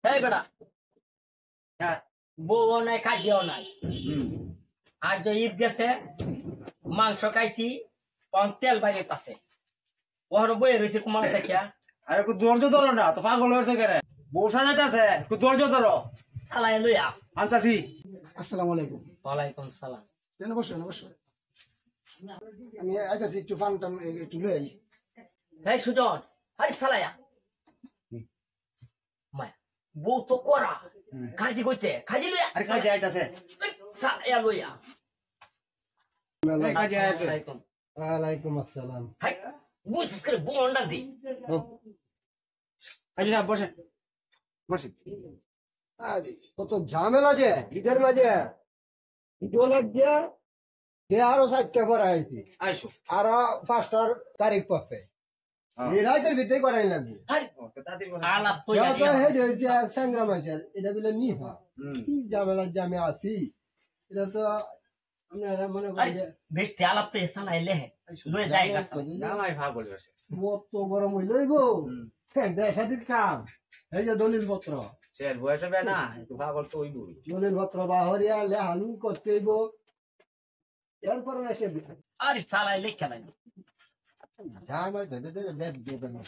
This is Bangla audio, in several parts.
এই বেটা বউ নাই খাইও নাই আজ ঈদ গেছে মাংস খাইছি তেল বাইরে আছে ওর বইয়ে রয়েছে কুমার দেখিয়া আরে একটু ধৈর্য ধরো না তো পাগল হয়েছে কেন বসা যাইতেছে একটু ধৈর্য ধরো সালাই লইয়া আনতাছি। আসসালামু আলাইকুম। ওয়ালাইকুম সালাম। কেন বসেন বসেন, আমি আইতাছি একটু ফাংটাম একটু লই। এই সুজন আরে সালায়া মায়া বউ তো করা কাজী কইতে কাজী লইয়া আরে কাজে আইতাছে সালায়া লইয়া। কাজে আইতাছে। ওয়ালাইকুম আসসালাম। হাই বুঝছিস করে বউ অন্ডা দি কাজে সাহেব বসেন বসেন। আরে কত ঝামেলা যে ঈদের মাঝে ঈদের দিয়া কে আরো 4টা পর আইছি আইসো আরো 5টার তারিখ পড়ছে এই রাতের ভিতরে করাই লাগবে। আরে তো তাদের আলাপ তো যা যা হে যে সংগ্রাম আছে এটা বলে নি হয় কি ঝামেলা যে আমি আছি এটা তো আপনারা মনে করেন যে বেশ আলাপ তো সালাই লে লয়ে যাই গাছ জামাই পাগল হয়েছে মত গরম হইল হ্যাঁ দেশাদির কাম এই যে দলিল পত্র সে বয়স হবে না একটু পাগল তো ওই বুড়ি দলিল পত্র বাহরিয়া লেহালু করতে হইব এরপর এসে আরে সালাই লেখা নাই ঝামেলা ধরে ধরে বেদ দেবে না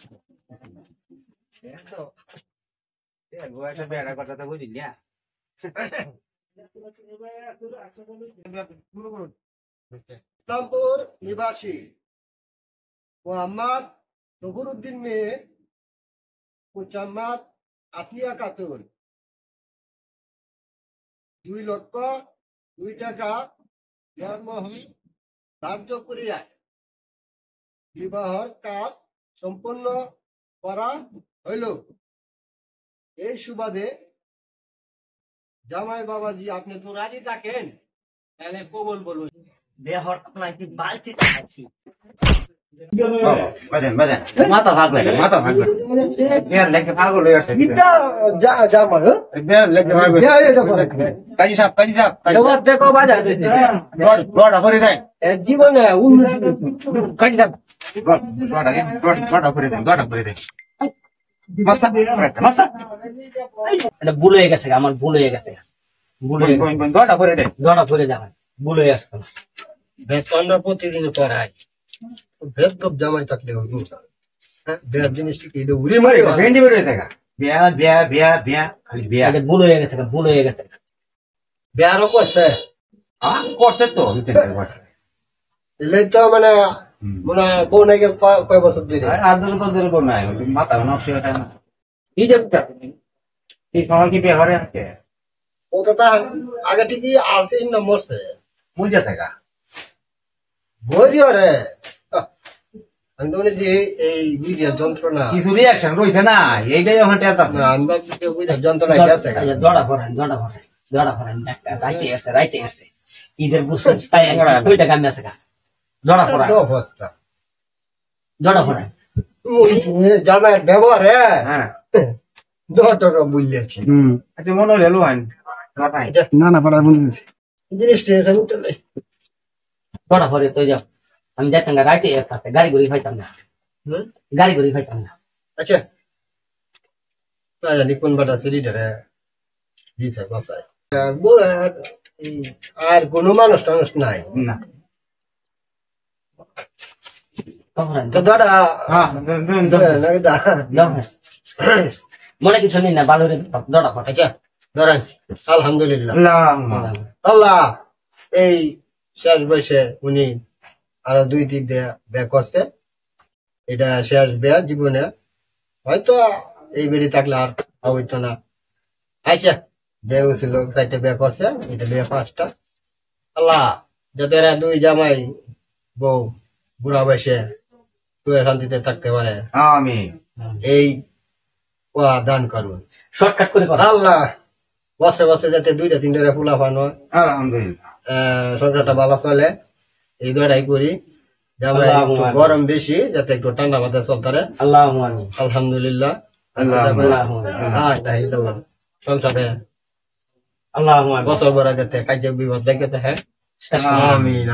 তো বয়স হবে এটা কথা তো বুঝলি না ইসলামপুর নিবাসী মোহাম্মদ জহুরুদ্দিন মেয়ে মুজাম্মাদ আতিয়া খাতুন 2,02,000 টাকা দেওয়ার ধার্য করিয়া বিবাহর কাজ সম্পন্ন করা হইল। এই সুবাদে জামাই বাবাজি আপনি তো রাজি থাকেন তাহলে কবুল বলুন। দেহর আপনার কি বালতি আছি বাজেন বাজেন মাথা ভাগবে মাথা ভাগবে বের লেগে পাগল হয়ে আছে জামাই বের লেগে ভাগবে এটা করে কাজী সাহেব জবাব দেখো বাজা গড়া করে যায় জীবনে উন্নতি কাজী সাহেব গড়া করে দেন মাথা মাথা এটা ভুল হয়ে গেছে আমার ভুল হয়ে গেছে ভুল হয়ে গেছে গড়া করে দেন ধরা পড়ে যাবে ভুল হয়ে আসছে বেতনটা প্রতিদিন করাই বেদব জামাই থাকলে হ্যাঁ বেদ জিনিসটা কি উড়ে মারে ভেন্ডি বের হয়ে থাকা বিয়া বিয়া বিয়া বিয়া খালি বিয়া এটা ভুল হয়ে গেছে ভুল হয়ে গেছে বিয়ারও করছে করতে তো এলে তো মানে মনে হয় বউ নাকি কয় বছর ধরে আর 10 বছর নাই মাথা নষ্ট হয়ে থাকে না কি দেখতা এই সময় কি বিয়ে হরে আছে ও তো তা আগে ঠিকই আছে না মরছে মুজা থাকা বইরিও রে আমি তো বলি যে এই বুঝিয়া যন্ত্রণা কিছু রিয়াকশন রইছে না এইটাই এখন টেতা আমি ভাবছি যে বুঝিয়া যন্ত্রণা গেছে ধরা পড়েন একটা রাইতে আসছে ঈদের বুঝছেন ওইটা গান আছে ধরা পড়েন জামাইয়ের ব্যবহার হ্যাঁ দর বুঝলেছি আচ্ছা মনে হলো আইন না না পড়া বুঝেছি জিনিসটা ধরা পড়ে তো যাও আমি যাইতাম না রাইতে আসতে গাড়ি ঘুরি খাইতাম না আচ্ছা না জানি কোন বাটা সিলিটারে দিতে বাসায় আর কোন মানুষ টানুষ নাই না তো দাদা মনে কিছু নেই না ভালো ধরা পড়ে আচ্ছা ধরেন আলহামদুলিল্লাহ আল্লাহ এই শেষ বয়সে উনি আরো 2-3 বিয়ে করছে এটা শেষ বিয়ে জীবনে হয়তো এই বেড়ি থাকলে আর হইতো না। আচ্ছা বিয়ে ছিল 4টা বিয়ে করছে এটা বিয়ে 5টা আল্লাহ যাতে এরা 2 জামাই বউ বুড়া বয়সে সুখে শান্তিতে থাকতে পারে আমিন এই দান করুন শর্টকাট করে আল্লাহ বছরে বছরে যাতে 2-3টা ফুলা পানো আলহামদুলিল্লাহ সংসারটা ভালো চলে এই দুটাই করি জামাই গরম বেশি যাতে একটু ঠান্ডা মাথায় চলতে আল্লাহুম্মা আমিন আলহামদুলিল্লাহ সংসারে আল্লাহুম্মা বছর ভরা যাতে কাজ বিপদ দেখতে হ্যাঁ আমিন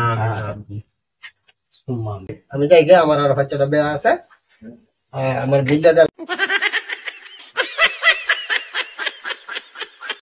আমি যাই গে আমার আর 5টা বিয়ে আছে আমার বিলটা